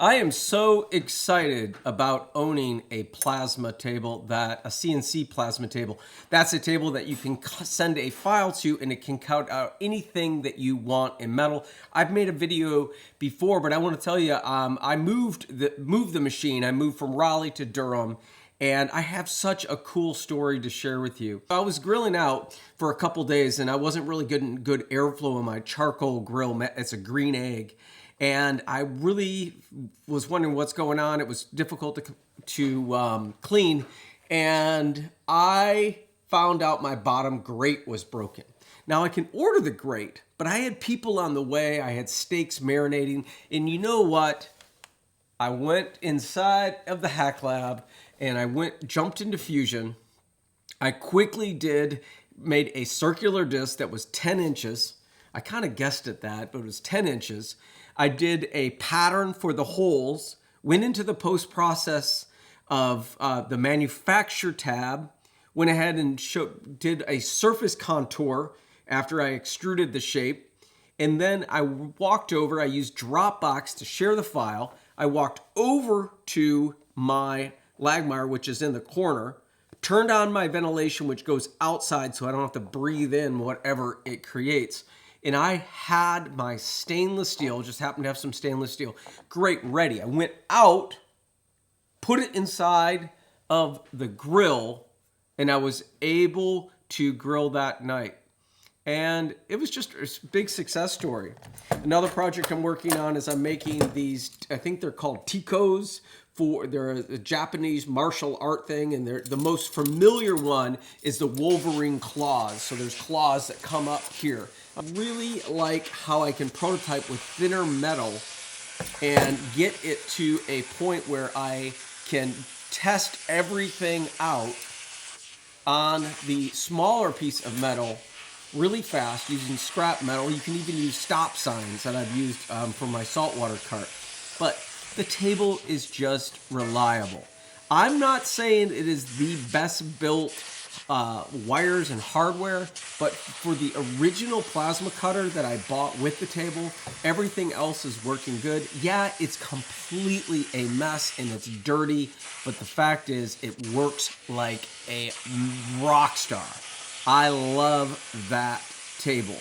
I am so excited about owning a plasma table, a CNC plasma table. That's a table that you can send a file to and it can cut out anything that you want in metal. I've made a video before, but I want to tell you, I moved the machine. I moved from Raleigh to Durham, and I have such a cool story to share with you. I was grilling out for a couple days and I wasn't really getting good airflow in my charcoal grill. It's a green egg. And I really was wondering what's going on. It was difficult to clean. And I found out my bottom grate was broken. Now I can order the grate, but I had people on the way. I had steaks marinating. And you know what? I went inside of the hack lab and jumped into Fusion. I quickly made a circular disc that was 10 inches. I kind of guessed at that, but it was 10 inches. I did a pattern for the holes, went into the post-process of the manufacture tab, went ahead and did a surface contour after I extruded the shape, and then I walked over, I used Dropbox to share the file. I walked over to my Lagmire, which is in the corner, turned on my ventilation, which goes outside so I don't have to breathe in whatever it creates. And I had my stainless steel, just happened to have some stainless steel, grate ready. I went out, put it inside of the grill, and I was able to grill that night. And it was just a big success story. Another project I'm working on is I'm making these, I think they're called Ticos. They're a Japanese martial art thing, and the most familiar one is the Wolverine claws. So there's claws that come up here. I really like how I can prototype with thinner metal and get it to a point where I can test everything out on the smaller piece of metal really fast using scrap metal. You can even use stop signs that I've used for my saltwater cart. But the table is just reliable. I'm not saying it is the best built wires and hardware, but for the original plasma cutter that I bought with the table, everything else is working good. Yeah, it's completely a mess and it's dirty, but the fact is it works like a rock star. I love that table.